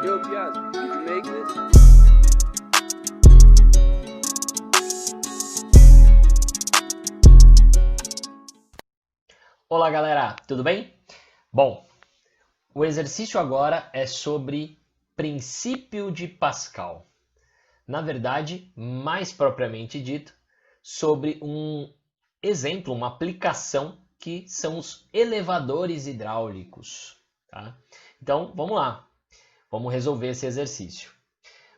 Yo, Piaz, did you make this? Olá galera, tudo bem? Bom, o exercício agora é sobre princípio de Pascal. Na verdade, mais propriamente dito, sobre um exemplo, uma aplicação que são os elevadores hidráulicos. Tá? Então, vamos lá, vamos resolver esse exercício.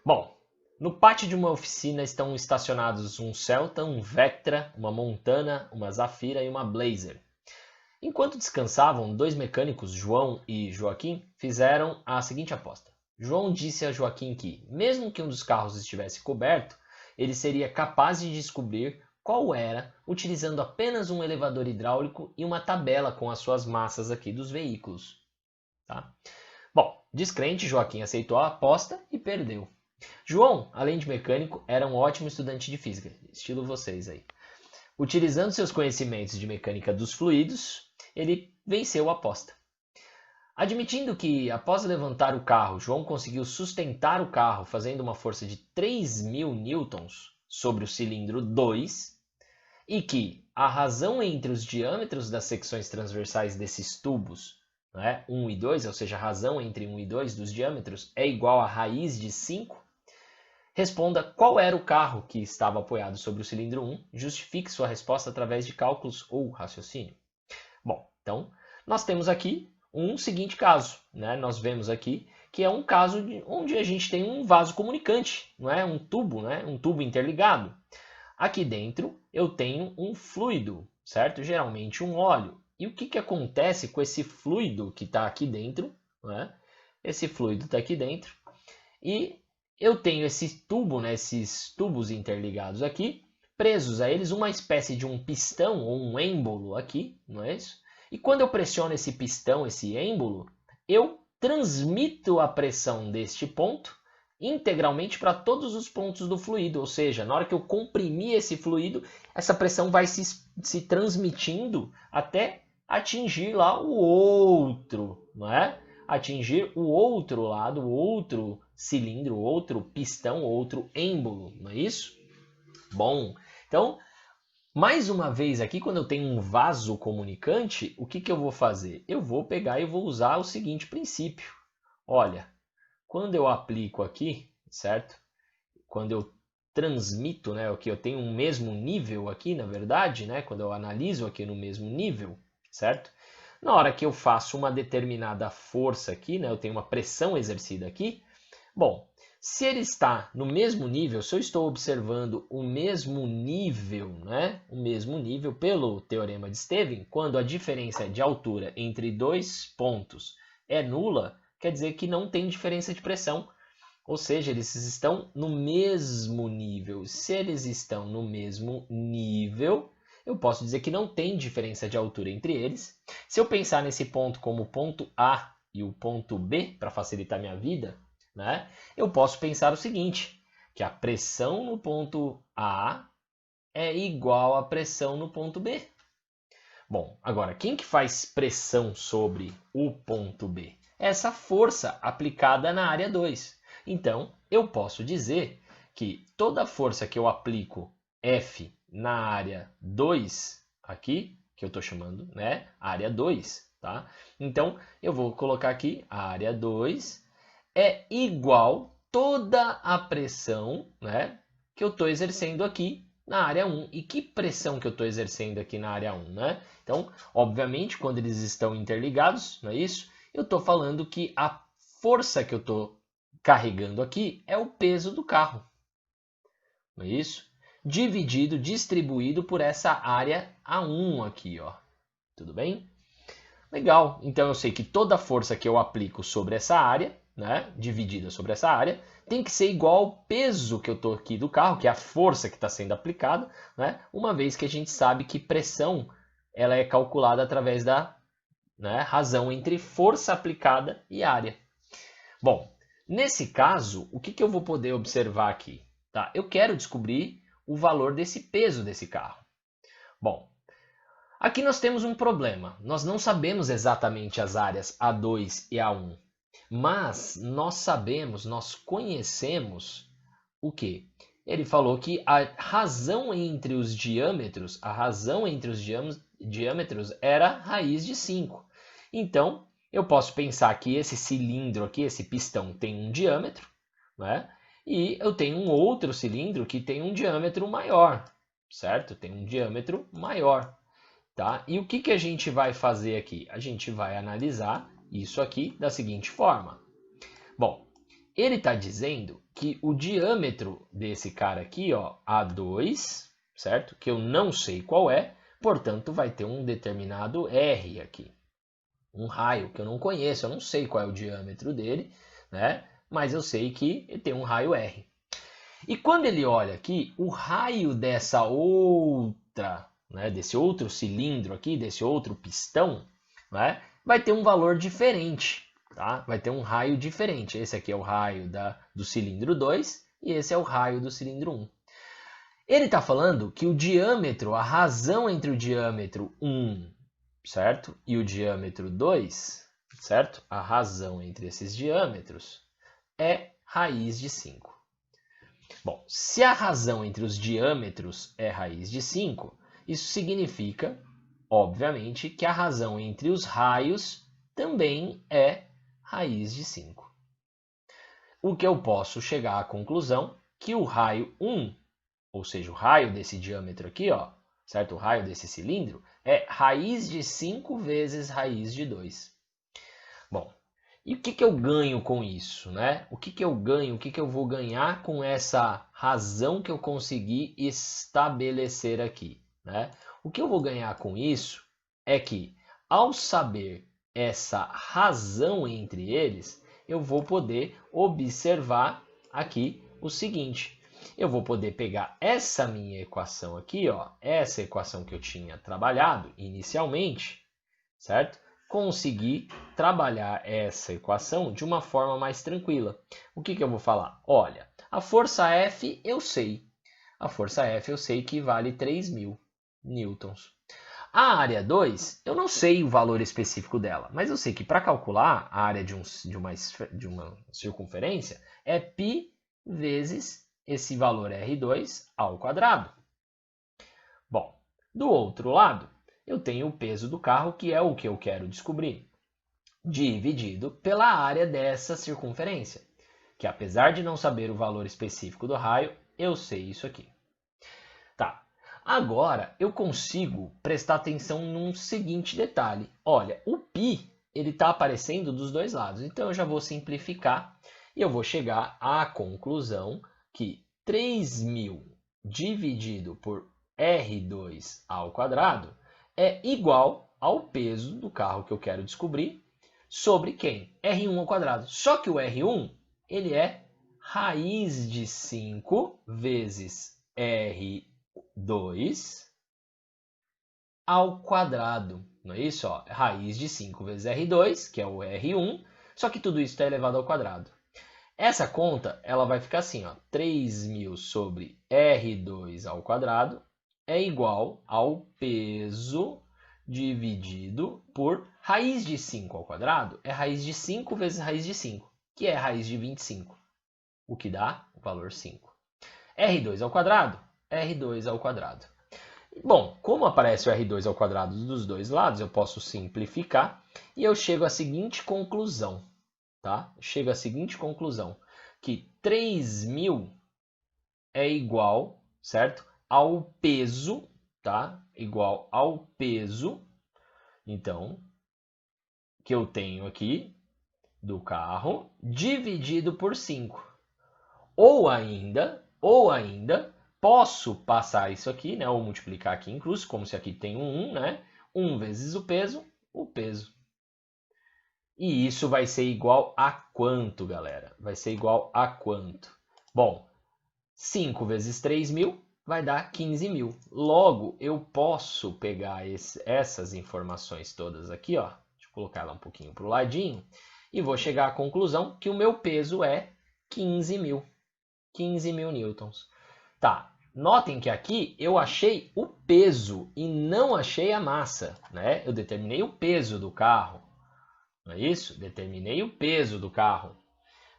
Bom, no pátio de uma oficina estão estacionados um Celta, um Vectra, uma Montana, uma Zafira e uma Blazer. Enquanto descansavam, dois mecânicos, João e Joaquim, fizeram a seguinte aposta. João disse a Joaquim que, mesmo que um dos carros estivesse coberto, ele seria capaz de descobrir qual era, utilizando apenas um elevador hidráulico e uma tabela com as suas massas aqui dos veículos. Tá? Bom, descrente, Joaquim aceitou a aposta e perdeu. João, além de mecânico, era um ótimo estudante de física, estilo vocês aí. Utilizando seus conhecimentos de mecânica dos fluidos, ele venceu a aposta. Admitindo que, após levantar o carro, João conseguiu sustentar o carro fazendo uma força de 3.000 newtons sobre o cilindro 2, e que a razão entre os diâmetros das secções transversais desses tubos, 1 e 2, ou seja, a razão entre 1 e 2 dos diâmetros, é igual à raiz de 5, responda qual era o carro que estava apoiado sobre o cilindro 1, justifique sua resposta através de cálculos ou raciocínio. Bom, então, nós temos aqui um seguinte caso, Nós vemos aqui que é um caso onde a gente tem um vaso comunicante, um tubo, um tubo interligado. Aqui dentro eu tenho um fluido, certo? Geralmente um óleo. E o que acontece com esse fluido que está aqui dentro? Esse fluido está aqui dentro e eu tenho esse tubo, esses tubos interligados aqui, presos a eles uma espécie de um pistão ou um êmbolo aqui, não é isso? E quando eu pressiono esse pistão, esse êmbolo, eu transmito a pressão deste ponto integralmente para todos os pontos do fluido, ou seja, na hora que eu comprimir esse fluido, essa pressão vai se transmitindo até atingir lá o outro, Atingir o outro lado, o outro cilindro, outro pistão, outro êmbolo, não é isso? Bom, então, mais uma vez aqui, quando eu tenho um vaso comunicante, o que eu vou fazer? Eu vou pegar e vou usar o seguinte princípio. Olha, quando eu aplico aqui, certo? Quando eu transmito, que eu tenho um mesmo nível aqui, na verdade, quando eu analiso aqui no mesmo nível, certo? Na hora que eu faço uma determinada força aqui, eu tenho uma pressão exercida aqui, bom, se ele está no mesmo nível, se eu estou observando o mesmo nível, o mesmo nível pelo teorema de Stevin, quando a diferença de altura entre dois pontos é nula, quer dizer que não tem diferença de pressão, ou seja, eles estão no mesmo nível. Se eles estão no mesmo nível, eu posso dizer que não tem diferença de altura entre eles. Se eu pensar nesse ponto como o ponto A e o ponto B, para facilitar minha vida, eu posso pensar o seguinte, que a pressão no ponto A é igual à pressão no ponto B. Bom, agora, quem que faz pressão sobre o ponto B? Essa força aplicada na área 2. Então, eu posso dizer que toda força que eu aplico F na área 2, aqui, que eu estou chamando, área 2, tá? Então, eu vou colocar aqui a área 2 é igual toda a pressão, que eu estou exercendo aqui na área 1. E que pressão que eu estou exercendo aqui na área 1, Então, obviamente, quando eles estão interligados, não é isso? Eu estou falando que a força que eu estou carregando aqui é o peso do carro, não é isso? Distribuído por essa área A1 aqui, ó. Tudo bem? Legal, então eu sei que toda força que eu aplico sobre essa área, dividida sobre essa área, tem que ser igual ao peso que eu estou aqui do carro, que é a força que está sendo aplicada, uma vez que a gente sabe que pressão ela é calculada através da razão entre força aplicada e área. Bom, nesse caso, o que eu vou poder observar aqui? Tá? Eu quero descobrir o valor desse peso desse carro. Bom, aqui nós temos um problema. Nós não sabemos exatamente as áreas A2 e A1. Mas nós sabemos, nós conhecemos o quê? Ele falou que a razão entre os diâmetros, diâmetros era raiz de 5. Então, eu posso pensar que esse cilindro aqui, esse pistão, tem um diâmetro, né? E eu tenho um outro cilindro que tem um diâmetro maior, certo? Tem um diâmetro maior, tá? E o que a gente vai fazer aqui? A gente vai analisar isso aqui da seguinte forma. Bom, ele está dizendo que o diâmetro desse cara aqui, ó, A2, certo? Que eu não sei qual é, portanto vai ter um determinado R aqui. Um raio que eu não conheço, eu não sei qual é o diâmetro dele, né? Mas eu sei que ele tem um raio R. E quando ele olha aqui, o raio dessa outra, né, desse outro cilindro aqui, desse outro pistão, né, vai ter um valor diferente. Tá? Vai ter um raio diferente. Esse aqui é o raio do cilindro 2 e esse é o raio do cilindro 1. Ele está falando que o diâmetro, a razão entre o diâmetro 1, certo? E o diâmetro 2, certo? A razão entre esses diâmetros é raiz de 5. Bom, se a razão entre os diâmetros é raiz de 5, isso significa, obviamente, que a razão entre os raios também é raiz de 5. O que eu posso chegar à conclusão que o raio 1, ou seja, o raio desse diâmetro aqui, ó, certo? O raio desse cilindro é raiz de 5 vezes raiz de 2. Bom, e o que eu ganho com isso, né? O que eu ganho, o que eu vou ganhar com essa razão que eu consegui estabelecer aqui, né? O que eu vou ganhar com isso é que, ao saber essa razão entre eles, eu vou poder observar aqui o seguinte. Eu vou poder pegar essa minha equação aqui, ó, essa equação que eu tinha trabalhado inicialmente, certo? Conseguir trabalhar essa equação de uma forma mais tranquila. O que eu vou falar? Olha, a força F eu sei. A força F eu sei que vale 3.000 newtons. A área 2, eu não sei o valor específico dela, mas eu sei que para calcular a área de uma circunferência é π vezes esse valor R2 ao quadrado. Bom, do outro lado, eu tenho o peso do carro, que é o que eu quero descobrir, dividido pela área dessa circunferência, que apesar de não saber o valor específico do raio, eu sei isso aqui. Tá, agora eu consigo prestar atenção num seguinte detalhe. Olha, o π ele está aparecendo dos dois lados, então eu já vou simplificar e eu vou chegar à conclusão que 3.000 dividido por R2 ao quadrado é igual ao peso do carro que eu quero descobrir sobre quem? R1 ao quadrado. Só que o R1 ele é raiz de 5 vezes R2 ao quadrado. Não é isso? Ó, raiz de 5 vezes R2, que é o R1, só que tudo isso está elevado ao quadrado. Essa conta ela vai ficar assim, ó, 3.000 sobre R2 ao quadrado é igual ao peso dividido por raiz de 5 ao quadrado, é raiz de 5 vezes raiz de 5, que é raiz de 25, o que dá o valor 5. R2 ao quadrado, R2 ao quadrado. Bom, como aparece o R2 ao quadrado dos dois lados, eu posso simplificar e eu chego à seguinte conclusão, tá? Chego à seguinte conclusão, que 3.000 é igual, certo? Ao peso, tá? Igual ao peso, então, que eu tenho aqui do carro, dividido por 5. Ou ainda, posso passar isso aqui, né? Ou multiplicar aqui incluso, como se aqui tem um 1, né? 1 vezes o peso. E isso vai ser igual a quanto, galera? Vai ser igual a quanto? Bom, 5 vezes 3.000 vai dar 15.000. Logo, eu posso pegar essas informações todas aqui, ó. Deixa eu colocar ela um pouquinho para o ladinho. E vou chegar à conclusão que o meu peso é 15.000. 15.000 newtons. Tá, notem que aqui eu achei o peso e não achei a massa, né? Eu determinei o peso do carro. não é isso? Determinei o peso do carro.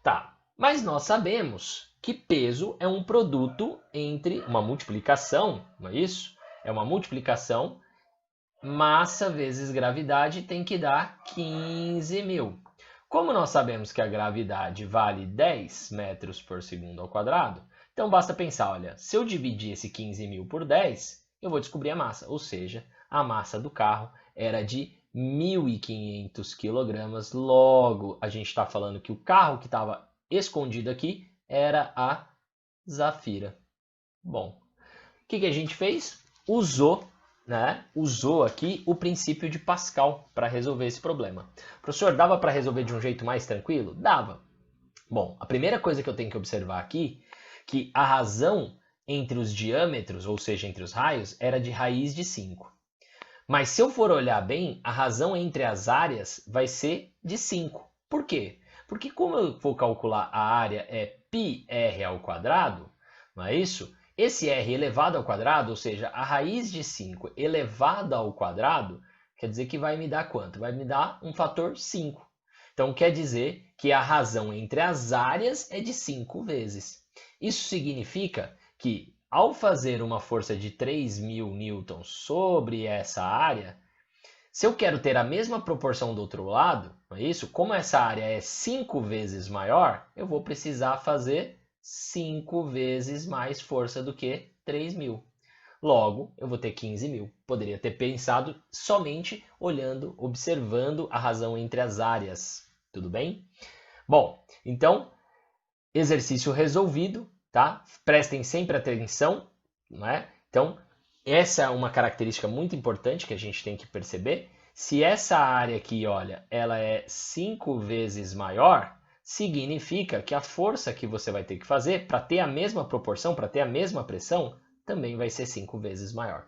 Tá, mas nós sabemos que peso é um produto entre uma multiplicação, não é isso? É uma multiplicação, massa vezes gravidade tem que dar 15.000. Como nós sabemos que a gravidade vale 10 metros por segundo ao quadrado, então basta pensar, olha, se eu dividir esse 15.000 por 10, eu vou descobrir a massa, ou seja, a massa do carro era de 1.500 kg. Logo, a gente está falando que o carro que estava escondido aqui era a Zafira. Bom, o que a gente fez? Usou aqui o princípio de Pascal para resolver esse problema. Professor, dava para resolver de um jeito mais tranquilo? Dava. Bom, a primeira coisa que eu tenho que observar aqui é que a razão entre os diâmetros, ou seja, entre os raios, era de raiz de 5. Mas se eu for olhar bem, a razão entre as áreas vai ser de 5. Por quê? Porque como eu vou calcular a área é πr ao quadrado, não é isso? Esse r elevado ao quadrado, ou seja, a raiz de 5 elevada ao quadrado, quer dizer que vai me dar quanto? Vai me dar um fator 5. Então quer dizer que a razão entre as áreas é de 5 vezes. Isso significa que ao fazer uma força de 3.000 newtons sobre essa área, se eu quero ter a mesma proporção do outro lado, não é isso? Como essa área é 5 vezes maior, eu vou precisar fazer 5 vezes mais força do que 3.000. Logo, eu vou ter 15.000. Poderia ter pensado somente olhando, observando a razão entre as áreas. Tudo bem? Bom, então, exercício resolvido, tá? Prestem sempre atenção, não é? Então, essa é uma característica muito importante que a gente tem que perceber. Se essa área aqui, olha, ela é 5 vezes maior, significa que a força que você vai ter que fazer para ter a mesma proporção, para ter a mesma pressão, também vai ser 5 vezes maior.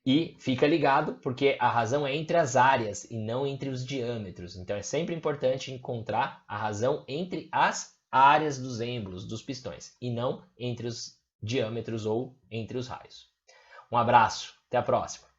E fica ligado, porque a razão é entre as áreas e não entre os diâmetros. Então é sempre importante encontrar a razão entre as áreas dos êmbolos, dos pistões, e não entre os diâmetros ou entre os raios. Um abraço, até a próxima!